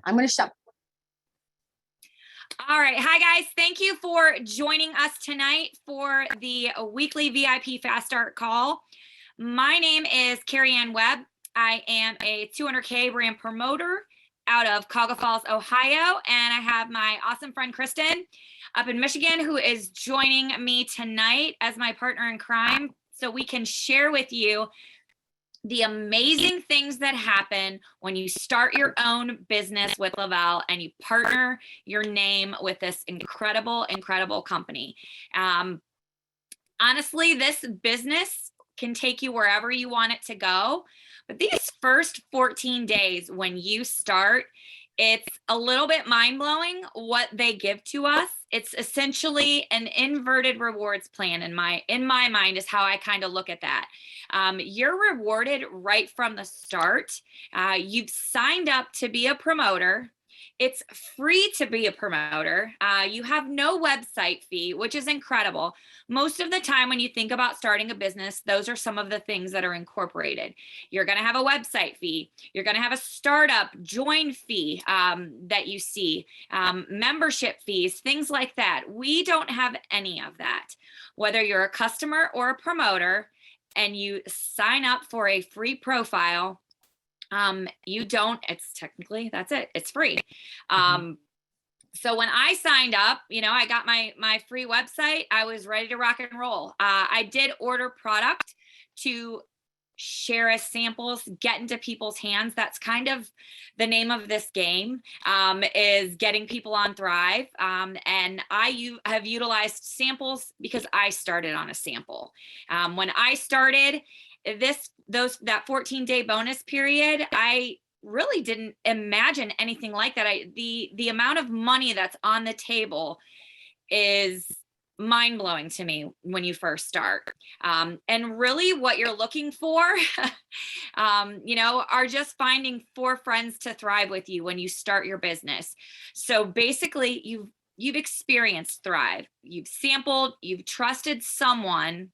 I'm going to shut. All right. Hi, guys. Thank you for joining us tonight for the weekly VIP Fast Start call. My name is Carrie Ann Webb. I am a 200K brand promoter out of Cuyahoga Falls, Ohio, and I have my awesome friend Kristen up in Michigan who is joining me tonight as my partner in crime so we can share with you the amazing things that happen when you start your own business with Lavelle and you partner your name with this incredible company. Honestly, this business can take you wherever you want it to go. But these first 14 days when you start, it's a little bit mind-blowing what they give to us. It's essentially an inverted rewards plan in my mind is how I kind of look at that. You're rewarded right from the start. You've signed up to be a promoter. It's free to be a promoter. You have no website fee, which is incredible. Most of the time when you think about starting a business, those are some of the things that are incorporated. You're going to have a website fee. You're going to have a startup join fee that you see, membership fees, things like that. We don't have any of that. Whether you're a customer or a promoter and you sign up for a free profile, you don't, it's technically, that's it. It's free. So when I signed up, I got my free website. I was ready to rock and roll. I did order product to share as samples, get into people's hands. That's kind of the name of this game, is getting people on Thrive. And I have utilized samples because I started on a sample. When I started that 14-day bonus period, I really didn't imagine anything like that. The amount of money that's on the table is mind-blowing to me when you first start. And really what you're looking for, are just finding 4 friends to thrive with you when you start your business. So basically you've experienced Thrive, you've sampled, you've trusted someone,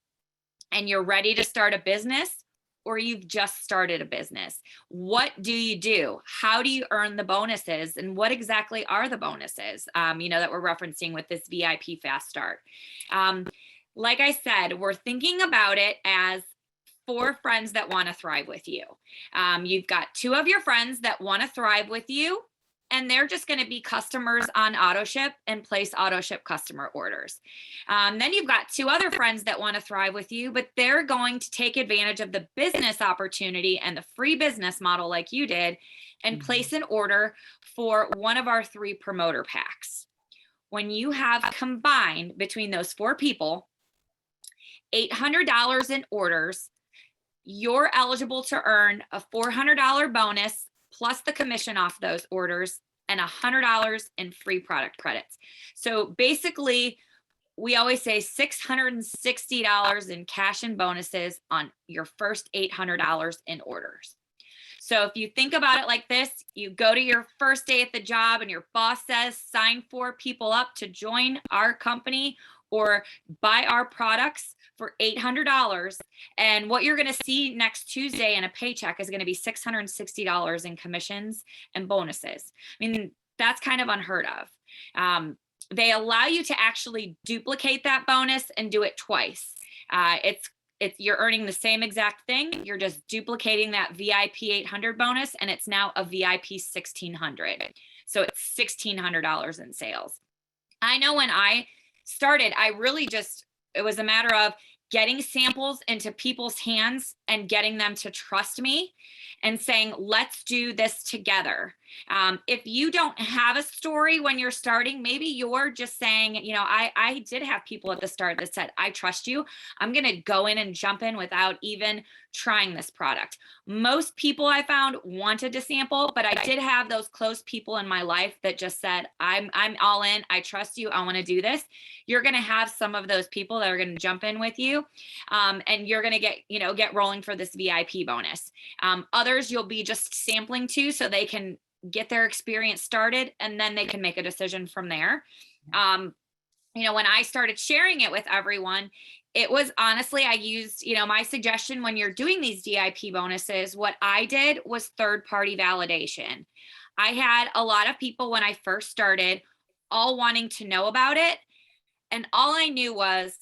and you're ready to start a business, or you've just started a business. What do you do? How do you earn the bonuses? And what exactly are the bonuses, that we're referencing with this VIP Fast Start? Like I said, we're thinking about it as 4 friends that want to thrive with you. You've got 2 of your friends that want to thrive with you, and they're just going to be customers on AutoShip and place AutoShip customer orders. Then you've got 2 other friends that want to thrive with you, but they're going to take advantage of the business opportunity and the free business model like you did and place an order for one of our 3 promoter packs. When you have combined between those 4 people, $800 in orders, you're eligible to earn a $400 bonus plus the commission off those orders and $100 in free product credits. So basically, we always say $660 in cash and bonuses on your first $800 in orders. So if you think about it like this, you go to your first day at the job and your boss says, sign 4 people up to join our company or buy our products for $800. And what you're going to see next Tuesday in a paycheck is going to be $660 in commissions and bonuses. I mean, that's kind of unheard of. They allow you to actually duplicate that bonus and do it twice. You're earning the same exact thing. You're just duplicating that VIP 800 bonus, and it's now a VIP 1600. So it's $1,600 in sales. I know when I started, it was a matter of getting samples into people's hands and getting them to trust me and saying, let's do this together. If you don't have a story when you're starting, maybe you're just saying, I did have people at the start that said, I trust you. I'm going to go in and jump in without even trying this product. Most people I found wanted to sample, but I did have those close people in my life that just said, I'm all in. I trust you. I want to do this. You're going to have some of those people that are going to jump in with you. And you're going to get rolling for this VIP bonus. Others you'll be just sampling to so they can get their experience started and then they can make a decision from there. When I started sharing it with everyone, it was honestly, I used, my suggestion when you're doing these VIP bonuses, what I did was third-party validation. I had a lot of people when I first started all wanting to know about it. And all I knew was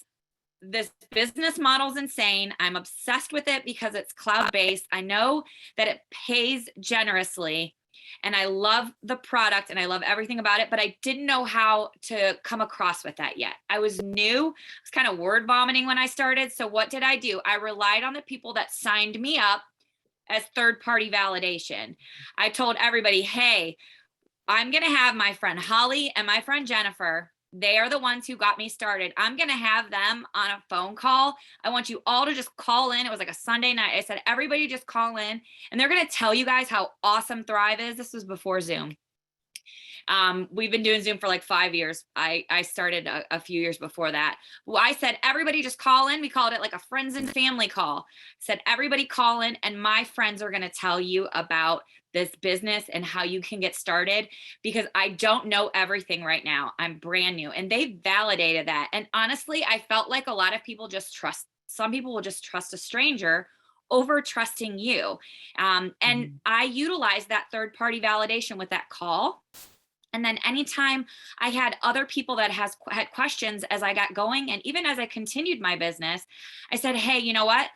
this business model's insane. I'm obsessed with it because it's cloud-based. I know that it pays generously and I love the product and I love everything about it, but I didn't know how to come across with that yet. I was new. I was kind of word vomiting when I started. So what did I do? I relied on the people that signed me up as third-party validation. I told everybody, hey, I'm going to have my friend Holly and my friend Jennifer. They are the ones who got me started. I'm going to have them on a phone call. I want you all to just call in. It was like a Sunday night. I said, everybody just call in and they're going to tell you guys how awesome Thrive is. This was before Zoom. We've been doing Zoom for like 5 years. I started a few years before that. Well, I said, everybody just call in. We called it like a friends and family call. Said, everybody call in and my friends are going to tell you about this business and how you can get started, because I don't know everything right now. I'm brand new. And they validated that. And honestly, I felt like a lot of people just trust, some people will just trust a stranger over trusting you. And I utilized that third party validation with that call. And then anytime I had other people that had questions as I got going, and even as I continued my business, I said, hey, you know what?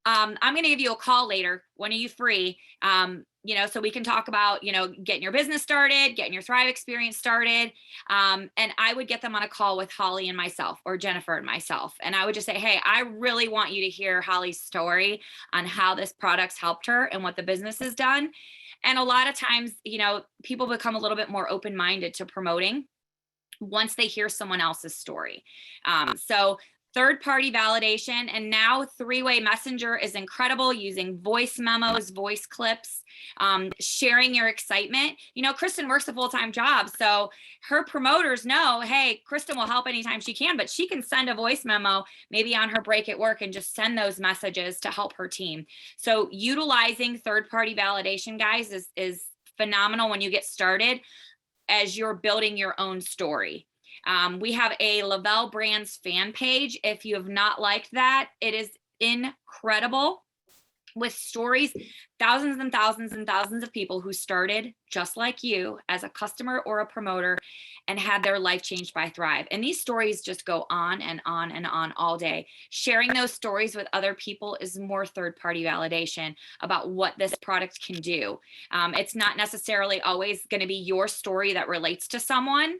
I'm going to give you a call later. When are you free? So we can talk about, getting your business started, getting your Thrive experience started. And I would get them on a call with Holly and myself, or Jennifer and myself. And I would just say, hey, I really want you to hear Holly's story on how this product's helped her and what the business has done. And a lot of times, people become a little bit more open-minded to promoting once they hear someone else's story. So third-party validation, and now three-way messenger is incredible, using voice memos, voice clips, sharing your excitement. Kristen works a full-time job, so her promoters know, hey, Kristen will help anytime she can, but she can send a voice memo maybe on her break at work and just send those messages to help her team. So utilizing third-party validation, guys, is phenomenal when you get started as you're building your own story. We have a Lavelle Brands fan page. If you have not liked that, it is incredible, with stories, thousands and thousands and thousands of people who started just like you as a customer or a promoter and had their life changed by Thrive. And these stories just go on and on and on all day. Sharing those stories with other people is more third-party validation about what this product can do. It's not necessarily always going to be your story that relates to someone.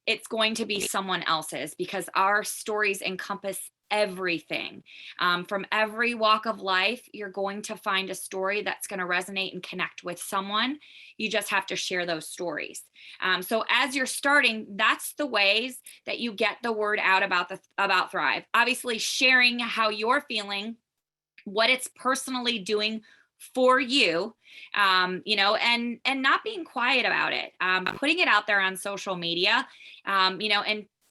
It's going to be someone else's, because our stories encompass everything. From every walk of life, you're going to find a story that's going to resonate and connect with someone. You just have to share those stories. So as you're starting, that's the ways that you get the word out about Thrive. Obviously, sharing how you're feeling, what it's personally doing for you, and not being quiet about it, putting it out there on social media,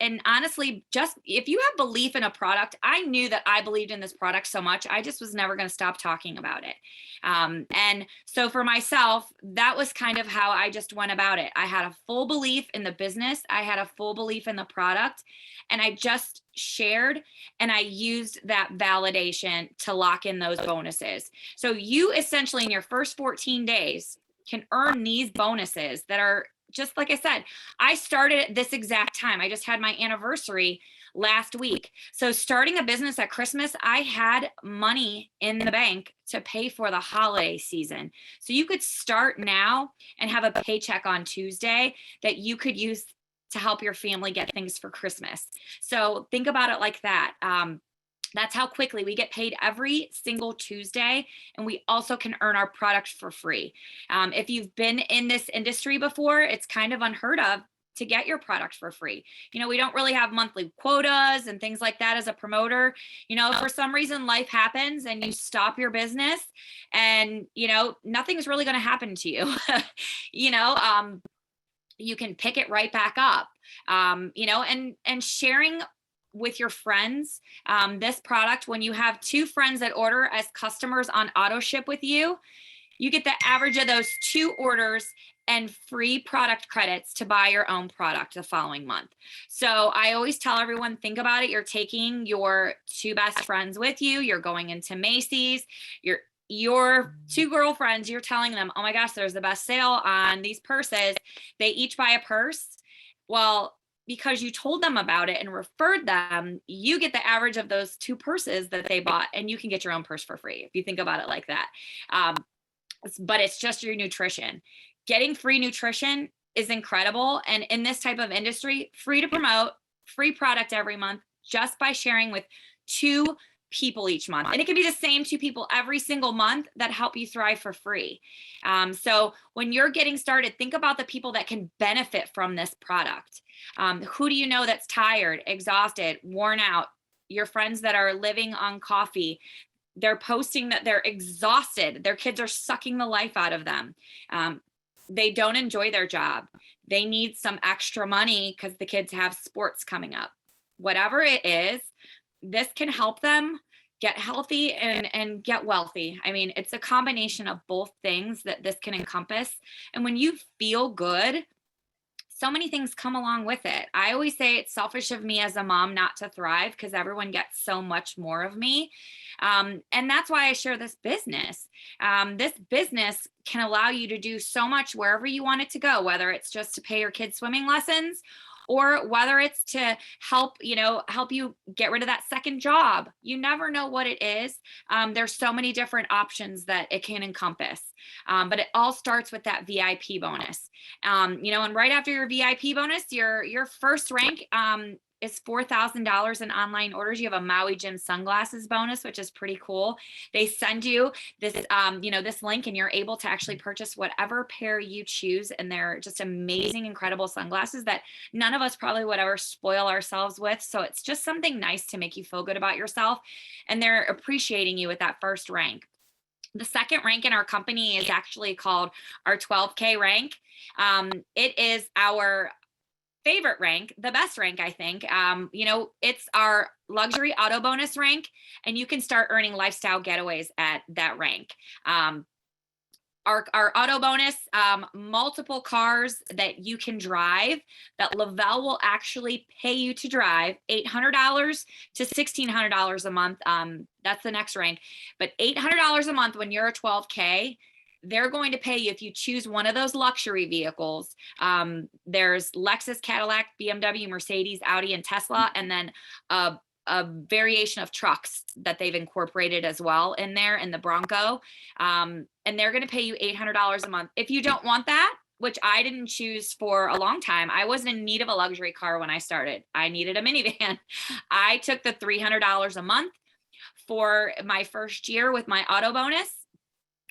and honestly, just if you have belief in a product, I knew that I believed in this product so much, I just was never going to stop talking about it. And so for myself, that was kind of how I just went about it. I had a full belief in the business. I had a full belief in the product, and I just shared, and I used that validation to lock in those bonuses. So you essentially in your first 14 days can earn these bonuses that are, just like I said, I started at this exact time. I just had my anniversary last week. So starting a business at Christmas, I had money in the bank to pay for the holiday season. So you could start now and have a paycheck on Tuesday that you could use to help your family get things for Christmas. So think about it like that. That's how quickly we get paid every single Tuesday. And we also can earn our product for free. If you've been in this industry before, it's kind of unheard of to get your product for free. We don't really have monthly quotas and things like that as a promoter. For some reason, life happens and you stop your business and, nothing's really going to happen to you. You can pick it right back up, and sharing with your friends, this product, when you have 2 friends that order as customers on auto ship with you, you get the average of those 2 orders and free product credits to buy your own product the following month. So I always tell everyone, think about it. You're taking your 2 best friends with you. You're going into Macy's. You're your two girlfriends, you're telling them, oh my gosh, there's the best sale on these purses. They each buy a purse. Well, because you told them about it and referred them, you get the average of those two purses that they bought, and you can get your own purse for free if you think about it like that. But it's just your nutrition. Getting free nutrition is incredible. And in this type of industry, free to promote, free product every month just by sharing with two people each month. And it can be the same two people every single month that help you thrive for free. So when you're getting started, think about the people that can benefit from this product. Who do you know that's tired, exhausted, worn out? Your friends that are living on coffee, they're posting that they're exhausted. Their kids are sucking the life out of them. They don't enjoy their job. They need some extra money because the kids have sports coming up. Whatever it is, this can help them get healthy and get wealthy. I mean, it's a combination of both things that this can encompass. And when you feel good, so many things come along with it. I always say it's selfish of me as a mom not to thrive because everyone gets so much more of me. And that's why I share this business. This business can allow you to do so much wherever you want it to go, whether it's just to pay your kids' swimming lessons or whether it's to help you get rid of that second job. You never know what it is. There's so many different options that it can encompass. But it all starts with that VIP bonus. And right after your VIP bonus, your first rank is $4,000 in online orders. You have a Maui Gym sunglasses bonus, which is pretty cool. They send you this, this link, and you're able to actually purchase whatever pair you choose. And they're just amazing, incredible sunglasses that none of us probably would ever spoil ourselves with. So it's just something nice to make you feel good about yourself. And they're appreciating you with that first rank. The second rank in our company is actually called our 12K rank. It is our favorite rank, the best rank, I think. It's our luxury auto bonus rank, and you can start earning lifestyle getaways at that rank. Our auto bonus, multiple cars that you can drive that Lavelle will actually pay you to drive, $800 to $1,600 a month. That's the next rank, but $800 a month when you're a 12K. They're going to pay you if you choose one of those luxury vehicles. There's Lexus, Cadillac, BMW, Mercedes, Audi, and Tesla, and then a variation of trucks that they've incorporated as well in there in the Bronco. And they're going to pay you $800 a month. If you don't want that, which I didn't choose for a long time, I wasn't in need of a luxury car when I started. I needed a minivan. I took the $300 a month for my first year with my auto bonus.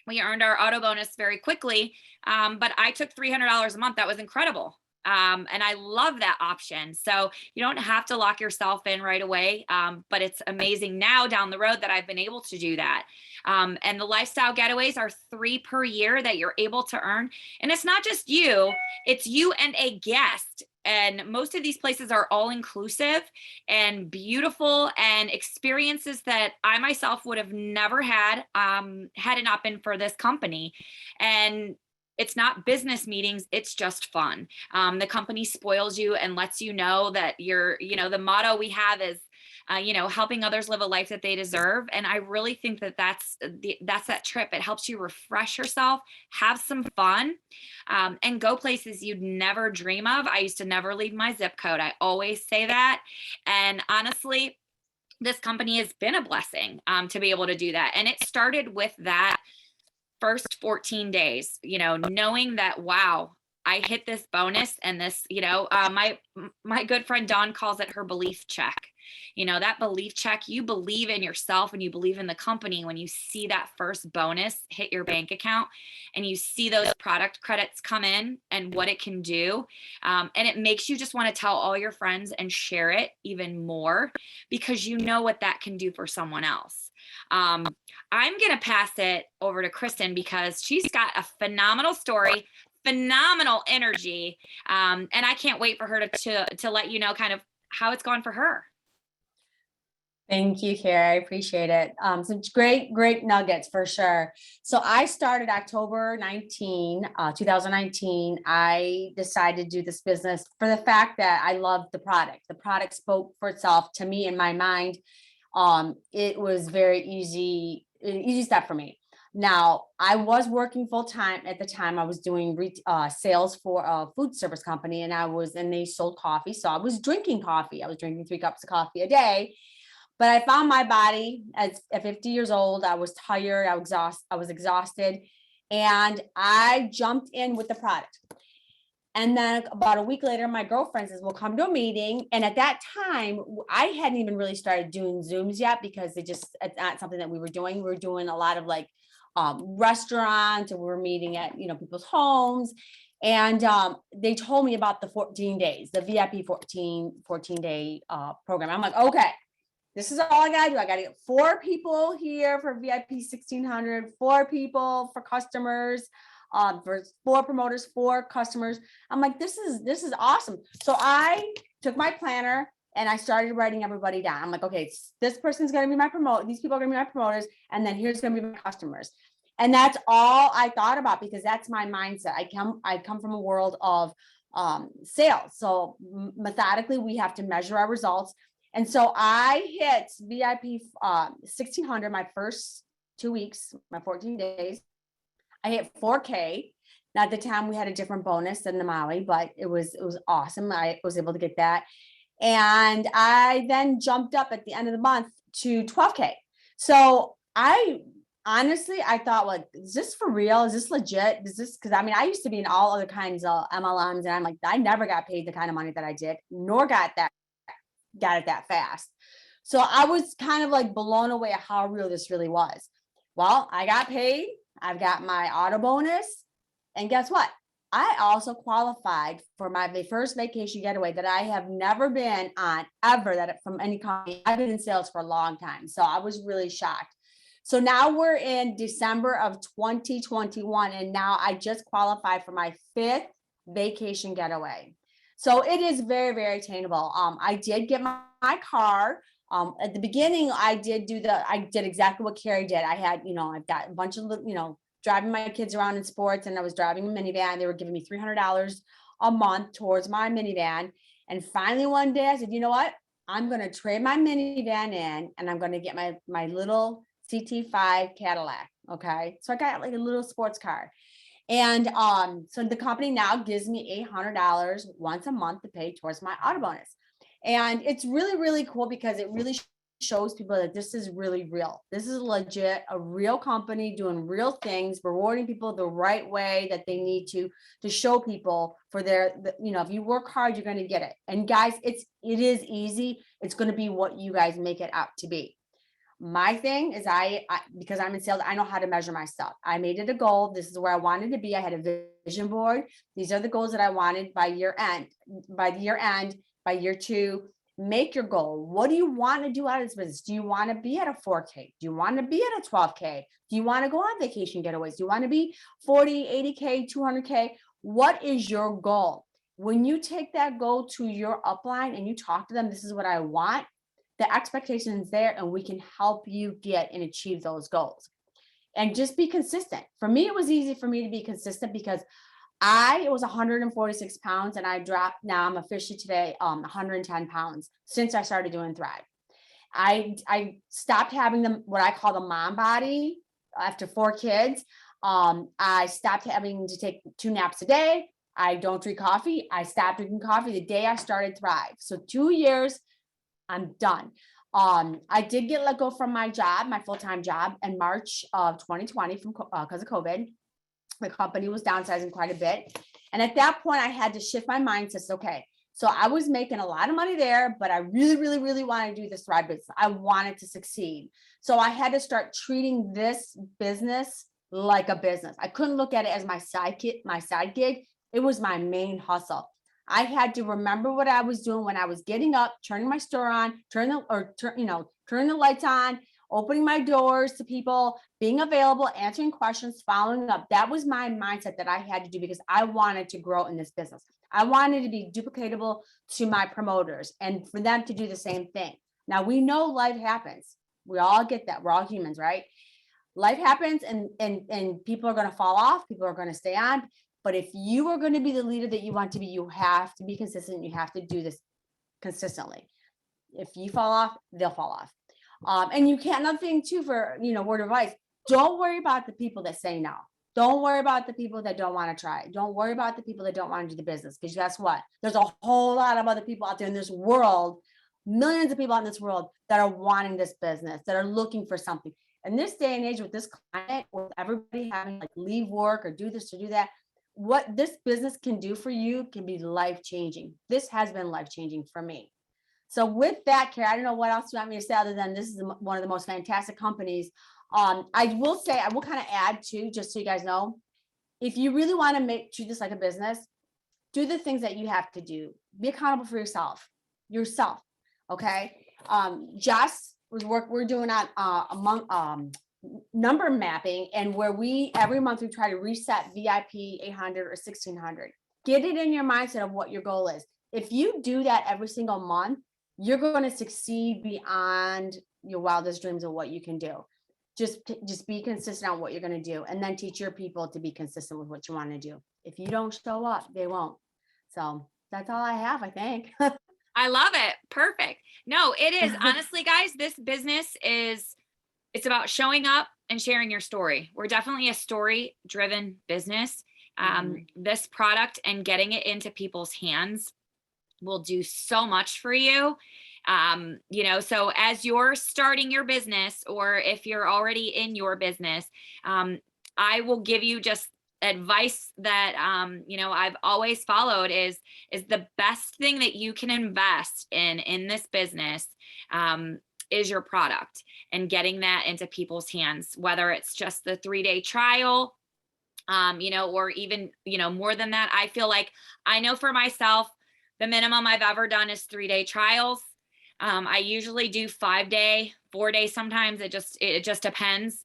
We earned our auto bonus very quickly, but I took $300 a month. That was incredible. And I love that option. So you don't have to lock yourself in right away, but it's amazing now down the road that I've been able to do that. And the lifestyle getaways are 3 per year that you're able to earn. And it's not just you, it's you and a guest. And most of these places are all inclusive and beautiful and experiences that I myself would have never had, had it not been for this company. And it's not business meetings, it's just fun. The company spoils you and lets you know that the motto we have is, helping others live a life that they deserve. And I really think that that's that trip. It helps you refresh yourself, have some fun, and go places you'd never dream of. I used to never leave my zip code. I always say that. And honestly, this company has been a blessing to be able to do that. And it started with that first 14 days, knowing that, wow, I hit this bonus and this, my good friend Dawn calls it her belief check. That belief check, you believe in yourself and you believe in the company when you see that first bonus hit your bank account and you see those product credits come in and what it can do. And it makes you just want to tell all your friends and share it even more because you know what that can do for someone else. I'm going to pass it over to Kristen because she's got a phenomenal story, phenomenal energy. And I can't wait for her to let you know kind of how it's gone for her. Thank you, Kara. I appreciate it. Some great nuggets for sure. So I started October 2019. I decided to do this business for the fact that I loved the product. The product spoke for itself to me in my mind. It was very easy step for me. Now, I was working full time at the time. I was doing sales for a food service company, and they sold coffee. So I was drinking coffee. I was drinking 3 cups of coffee a day. But I found my body at 50 years old. I was tired. I was exhausted, and I jumped in with the product. And then about a week later, my girlfriend says, we'll come to a meeting. And at that time, I hadn't even really started doing Zooms yet because it's not something that we were doing. We were doing a lot of like restaurants, and we were meeting at, people's homes. And they told me about the 14 days, the VIP 14-day program. I'm like, okay, this is all I gotta do. I gotta get 4 people here for VIP 1600, 4 people for customers, for 4 promoters, 4 customers. I'm like, this is awesome. So I took my planner and I started writing everybody down. I'm like, okay, this person's gonna be my promoter. These people are gonna be my promoters, and then here's gonna be my customers. And that's all I thought about, because that's my mindset. I come from a world of sales. So methodically, we have to measure our results. And so I hit VIP 1600 my first 2 weeks, my 14 days. I hit 4K. Now, at the time, we had a different bonus than the Molly, but it was awesome. I was able to get that. And I then jumped up at the end of the month to 12K. So I thought, like, is this for real? Is this legit? Because I used to be in all other kinds of MLMs, and I'm like, I never got paid the kind of money that I did, nor got it that fast. So I was kind of like blown away at how real this really was. Well, I got paid. I've got my auto bonus. And guess what? I also qualified for my first vacation getaway that I have never been on ever, from any company. I've been in sales for a long time. So I was really shocked. So now we're in December of 2021. And now I just qualified for my 5th vacation getaway. So it is very, very attainable. I did get my car. At the beginning, I did exactly what Carrie did. I had, I've got a bunch of, driving my kids around in sports, and I was driving a minivan. They were giving me $300 a month towards my minivan. And finally one day I said, you know what? I'm going to trade my minivan in, and I'm going to get my little CT5 Cadillac. Okay. So I got like a little sports car. And so the company now gives me $800 once a month to pay towards my auto bonus. And it's really, really cool, because it really shows people that this is really real. This is legit, a real company doing real things, rewarding people the right way that they need to show people for if you work hard, you're going to get it. And guys, it is easy. It's going to be what you guys make it out to be. My thing is because I'm in sales, I know how to measure my stuff. I made it a goal. This is where I wanted to be. I had a vision board. These are the goals that I wanted by year end. By year 2, make your goal. What do you want to do out of this business? Do you want to be at a 4K? Do you want to be at a 12K? Do you want to go on vacation getaways? Do you want to be 40, 80K, 200K? What is your goal? When you take that goal to your upline and you talk to them, this is what I want, the expectation is there, and we can help you get and achieve those goals. And just be consistent. For me, it was easy for me to be consistent, because I was 146 pounds, and I dropped, now I'm officially today 110 pounds since I started doing Thrive. I stopped having what I call the mom body after 4 kids. I stopped having to take 2 naps a day. I don't drink coffee. I stopped drinking coffee the day I started Thrive. So 2 years, I'm done. I did get let go from my job, my full-time job, in March of 2020 because of COVID. The company was downsizing quite a bit. And at that point, I had to shift my mindset. Okay, so I was making a lot of money there, but I really, really, really wanted to do this Thrive business. I wanted to succeed. So I had to start treating this business like a business. I couldn't look at it as my side gig. It was my main hustle. I had to remember what I was doing when I was getting up, turning my store on, turning the lights on, opening my doors to people, being available, answering questions, following up. That was my mindset that I had to do, because I wanted to grow in this business. I wanted to be duplicatable to my promoters and for them to do the same thing. Now, we know life happens. We all get that. We're all humans, right? Life happens, and people are going to fall off. People are going to stay on. But if you are going to be the leader that you want to be, you have to be consistent. You have to do this consistently. If you fall off, they'll fall off. And you can't, another thing too, for, word of advice, Don't worry about the people that say no. Don't worry about the people that don't want to try. Don't worry about the people that don't want to do the business. Because guess what? There's a whole lot of other people out there in this world, millions of people in this world that are wanting this business, that are looking for something. In this day and age, with this climate, with everybody having like leave work or do this or do that, what this business can do for you can be life changing. This has been life changing for me. So with that, Carrie, I don't know what else you want me to say other than this is one of the most fantastic companies. I will say, I will kind of add too, just so you guys know, if you really want to treat this like a business, do the things that you have to do. Be accountable for yourself. Okay. Jess we're doing on among number mapping, and where we every month we try to reset VIP 800 or 1600. Get it in your mindset of what your goal is. If you do that every single month, you're going to succeed beyond your wildest dreams of what you can do. Just be consistent on what you're going to do, and then teach your people to be consistent with what you want to do. If you don't show up, they won't. So that's all I have, I think. I love it. Perfect. No, it is. Honestly, guys, this business it's about showing up and sharing your story. We're definitely a story driven business. This product and getting it into people's hands will do so much for you. So as you're starting your business, or if you're already in your business, I will give you just advice that, I've always followed is the best thing that you can invest in this business, is your product and getting that into people's hands, whether it's just the 3-day trial, or even, more than that. I feel like I know for myself, the minimum I've ever done is 3-day trials. I usually do 5-day, 4-day. Sometimes it just depends.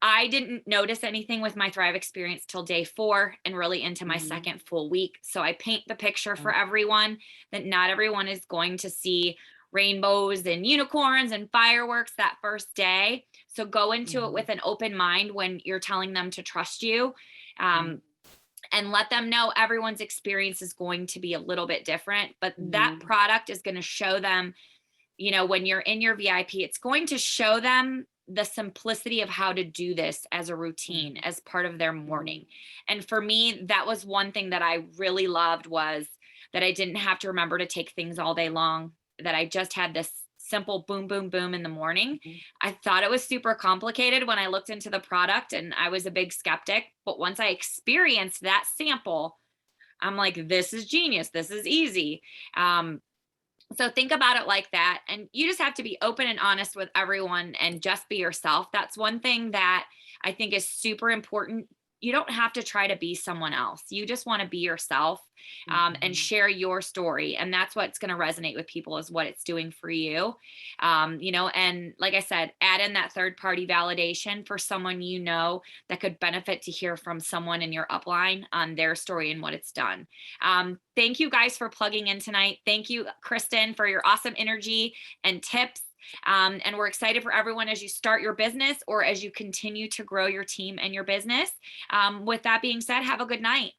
I didn't notice anything with my Thrive experience till day 4 and really into my second full week. So I paint the picture for everyone that not everyone is going to see rainbows and unicorns and fireworks that first day. So go into it with an open mind when you're telling them to trust you. And let them know everyone's experience is going to be a little bit different, but that product is going to show them, when you're in your VIP, it's going to show them the simplicity of how to do this as a routine, as part of their morning. And for me, that was one thing that I really loved, was that I didn't have to remember to take things all day long, that I just had this simple boom, boom, boom in the morning. I thought it was super complicated when I looked into the product, and I was a big skeptic. But once I experienced that sample, I'm like, this is genius. This is easy. So think about it like that. And you just have to be open and honest with everyone and just be yourself. That's one thing that I think is super important. You don't have to try to be someone else. You just want to be yourself, and share your story. And that's what's going to resonate with people, is what it's doing for you. And like I said, add in that third party validation for someone, that could benefit to hear from someone in your upline on their story and what it's done. Thank you guys for plugging in tonight. Thank you, Kristen, for your awesome energy and tips. And we're excited for everyone as you start your business or as you continue to grow your team and your business. With that being said, have a good night.